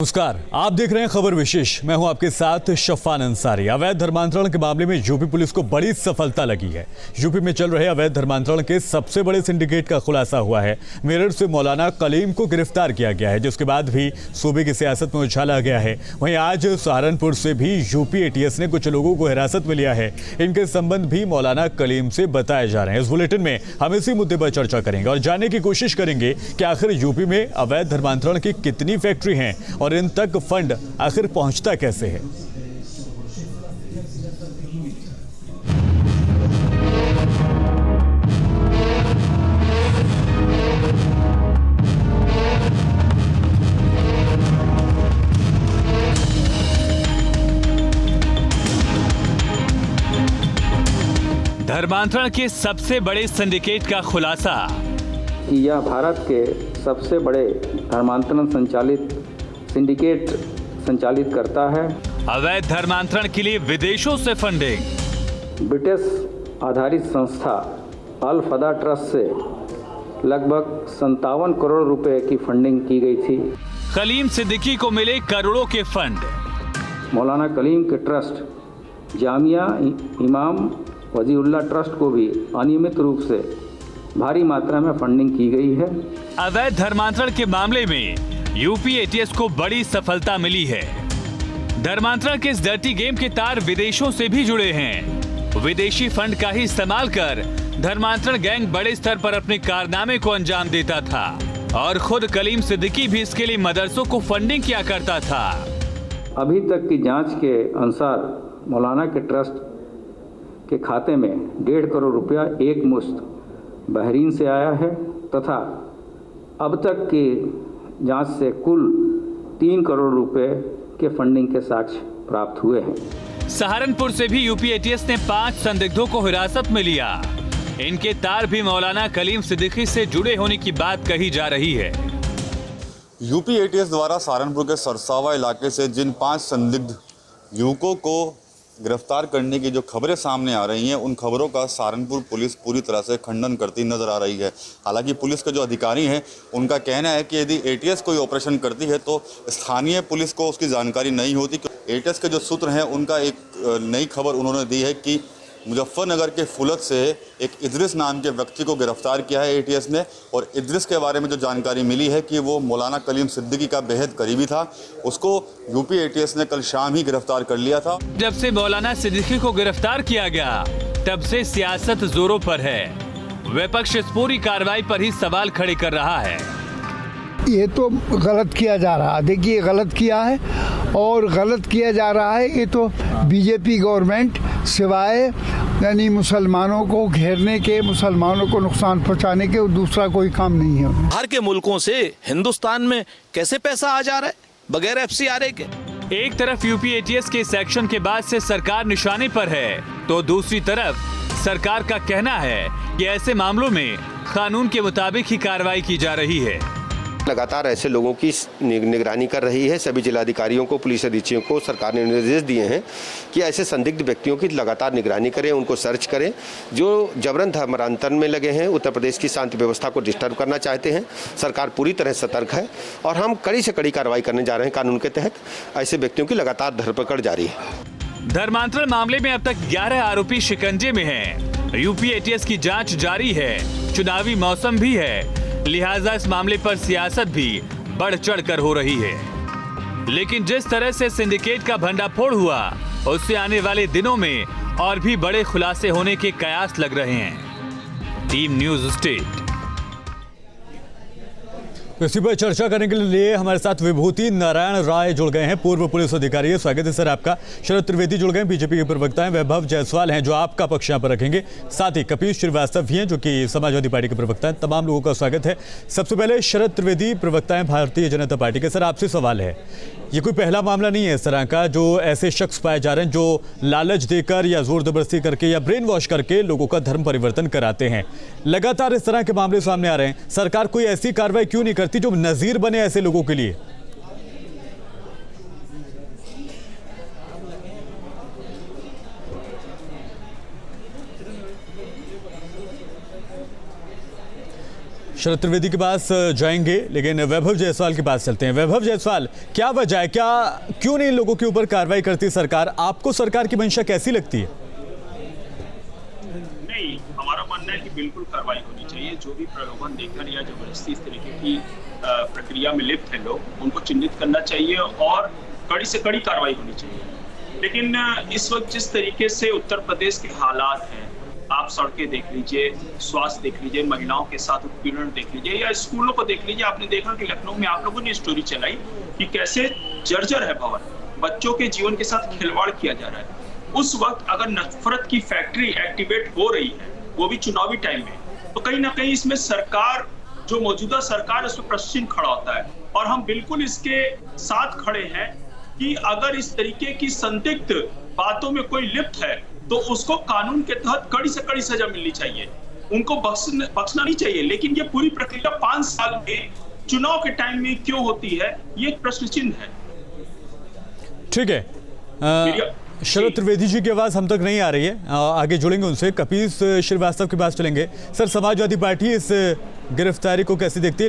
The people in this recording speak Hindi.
नमस्कार, आप देख रहे हैं खबर विशेष। मैं हूं आपके साथ शफान अंसारी। अवैध धर्मांतरण के मामले में यूपी पुलिस को बड़ी सफलता लगी है। यूपी में चल रहे अवैध धर्मांतरण के सबसे बड़े सिंडिकेट का खुलासा हुआ है। मेरठ से मौलाना कलीम को गिरफ्तार किया गया है, जिसके बाद भी सूबे की सियासत में उछाला गया है। वहीं आज सहारनपुर से भी यूपी एटीएस ने कुछ लोगों को हिरासत में लिया है। इनके संबंध भी मौलाना कलीम से बताए जा रहे हैं। इस बुलेटिन में हम इसी मुद्दे पर चर्चा करेंगे और जानने की कोशिश करेंगे कि आखिर यूपी में अवैध धर्मांतरण की कितनी फैक्ट्री हैं और इन तक फंड आखिर पहुंचता कैसे है। धर्मांतरण के सबसे बड़े सिंडिकेट का खुलासा। यह भारत के सबसे बड़े धर्मांतरण संचालित सिंडिकेट संचालित करता है। अवैध धर्मांतरण के लिए विदेशों से फंडिंग। ब्रिटिश आधारित संस्था अल फदा ट्रस्ट से लगभग 57 करोड़ रुपए की फंडिंग की गई थी। कलीम सिद्दीकी को मिले करोड़ों के फंड। मौलाना कलीम के ट्रस्ट जामिया इमाम वजीउल्लाह ट्रस्ट को भी अनियमित रूप से भारी मात्रा में फंडिंग की गई है। अवैध धर्मांतरण के मामले में यूपी एटीएस को बड़ी सफलता मिली है। धर्मांतरण के इस डर्टी गेम के तार विदेशों से भी जुड़े हैं। विदेशी फंड का ही इस्तेमाल कर धर्मांतरण गैंग बड़े स्तर पर अपने कारनामे को अंजाम देता था और खुद कलीम सिद्दीकी भी इसके लिए मदरसों को फंडिंग किया करता था। अभी तक की जांच के अनुसार मौलाना के ट्रस्ट के खाते में 1.5 करोड़ रुपया एक मुश्त बहरीन से आया है तथा अब तक की जांच से कुल 3 करोड़ रुपए के फंडिंग के साक्ष्य प्राप्त हुए हैं। सहारनपुर से भी यूपी एटीएस ने 5 संदिग्धों को हिरासत में लिया। इनके तार भी मौलाना कलीम सिद्दीकी से जुड़े होने की बात कही जा रही है। यूपी एटीएस द्वारा सहारनपुर के सरसावा इलाके से जिन 5 संदिग्ध युवकों को गिरफ्तार करने की जो खबरें सामने आ रही हैं, उन खबरों का सहारनपुर पुलिस पूरी तरह से खंडन करती नजर आ रही है। हालांकि पुलिस के जो अधिकारी हैं, उनका कहना है कि यदि एटीएस कोई ऑपरेशन करती है तो स्थानीय पुलिस को उसकी जानकारी नहीं होती। एटीएस के जो सूत्र हैं, उनका एक नई खबर उन्होंने दी है कि मुजफ्फरनगर के फुलत से एक इद्रिस नाम के व्यक्ति को गिरफ्तार किया है एटीएस ने। और इद्रिस के बारे में जो जानकारी मिली है कि वो मौलाना कलीम सिद्दीकी का बेहद करीबी था। उसको यूपी एटीएस ने कल शाम ही गिरफ्तार कर लिया था। जब से मौलाना सिद्दीकी को गिरफ्तार किया गया, तब से सियासत जोरों पर है। विपक्ष इस पूरी कार्रवाई पर ही सवाल खड़े कर रहा है। ये तो गलत किया जा रहा है। देखिए, गलत किया है और गलत किया जा रहा है। ये तो बीजेपी गवर्नमेंट सिवाय यानी मुसलमानों को घेरने के, मुसलमानों को नुकसान पहुंचाने के दूसरा कोई काम नहीं है। बाहर के मुल्कों से हिंदुस्तान में कैसे पैसा आ जा रहा है बगैर FCRA के। एक तरफ यूपी एटीएस के सेक्शन के बाद से सरकार निशाने पर है, तो दूसरी तरफ सरकार का कहना है कि ऐसे मामलों में कानून के मुताबिक ही कार्रवाई की जा रही है। लगातार ऐसे लोगों की निगरानी कर रही है। सभी जिलाधिकारियों को, पुलिस अधीक्षकों को सरकार ने निर्देश दिए हैं कि ऐसे संदिग्ध व्यक्तियों की लगातार निगरानी करें, उनको सर्च करें। जो जबरन धर्मांतरण में लगे हैं, उत्तर प्रदेश की शांति व्यवस्था को डिस्टर्ब करना चाहते हैं, सरकार पूरी तरह सतर्क है और हम कड़ी से कड़ी कार्रवाई करने जा रहे हैं। कानून के तहत ऐसे व्यक्तियों की लगातार धरपकड़ जारी है। धर्मांतरण मामले में अब तक 11 आरोपी शिकंजे में हैं। यूपी एटीएस की जांच जारी है। चुनावी मौसम भी है, लिहाजा इस मामले पर सियासत भी बढ़ चढ़ कर हो रही है। लेकिन जिस तरह से सिंडिकेट का भंडाफोड़ हुआ, उससे आने वाले दिनों में और भी बड़े खुलासे होने के कयास लग रहे हैं। Team news state. इसी पर चर्चा करने के लिए हमारे साथ विभूति नारायण राय जुड़ गए हैं, पूर्व पुलिस अधिकारी है। स्वागत है सर आपका। शरद त्रिवेदी जुड़ गए हैं, बीजेपी के प्रवक्ता हैं। वैभव जायसवाल हैं जो आपका पक्ष यहाँ पर रखेंगे। साथ ही कपीश श्रीवास्तव भी हैं जो कि समाजवादी पार्टी के प्रवक्ता हैं। तमाम लोगों का स्वागत है। सबसे पहले शरद त्रिवेदी, प्रवक्ता हैं भारतीय जनता पार्टी के। सर, आपसे सवाल है, ये कोई पहला मामला नहीं है इस तरह का जो ऐसे शख्स पाए जा रहे हैं जो लालच देकर या जोर जबरदस्ती करके या ब्रेन वॉश करके लोगों का धर्म परिवर्तन कराते हैं। लगातार इस तरह के मामले सामने आ रहे हैं। सरकार कोई ऐसी कार्रवाई क्यों नहीं करती जो नजीर बने ऐसे लोगों के लिए? शरद त्रिवेदी के पास जाएंगे, लेकिन वैभव जायसवाल के पास चलते हैं। वैभव जायसवाल, क्या वजह है, क्यों नहीं इन लोगों के ऊपर कार्रवाई करती सरकार? आपको सरकार की मंशा कैसी लगती है? नहीं, हमारा मानना है कि बिल्कुल कार्रवाई होनी चाहिए। जो भी प्रलोभन देकर या जबरदस्ती इस तरीके की प्रक्रिया में लिप्त हैं लोग, उनको चिन्हित करना चाहिए और कड़ी से कड़ी कार्रवाई होनी चाहिए। लेकिन इस वक्त जिस तरीके से उत्तर प्रदेश के हालात हैं, आप सड़कें देख लीजिए, स्वास्थ्य देख लीजिए, महिलाओं के साथ उत्पीड़न देख लीजिए, या स्कूलों को देख लीजिए। आपने देखा कि लखनऊ में आप लोगों ने स्टोरी चलाई कि कैसे जर्जर है भवन, बच्चों के जीवन के साथ खिलवाड़ किया जा रहा है। उस वक्त अगर नफरत की फैक्ट्री एक्टिवेट हो रही है, वो भी चुनावी टाइम में, तो कहीं ना कहीं इसमें सरकार, जो मौजूदा सरकार, उस पर प्रश्न खड़ा होता है। और हम बिल्कुल इसके साथ खड़े हैं कि अगर इस तरीके की संदिग्ध बातों में कोई लिप्त है तो उसको कानून के तहत कड़ी से कड़ी सजा मिलनी चाहिए, उनको बख्शना नहीं चाहिए। लेकिन ये पूरी प्रक्रिया 5 साल में चुनाव के टाइम में क्यों होती है, ये एक प्रश्न चिन्ह है। ठीक है, शरद त्रिवेदी जी की आवाज हम तक नहीं आ रही है, आगे जुड़ेंगे उनसे। कपीस श्रीवास्तव के पास चलेंगे। सर, समाजवादी पार्टी इस गिरफ्तारी को कैसे देखती है?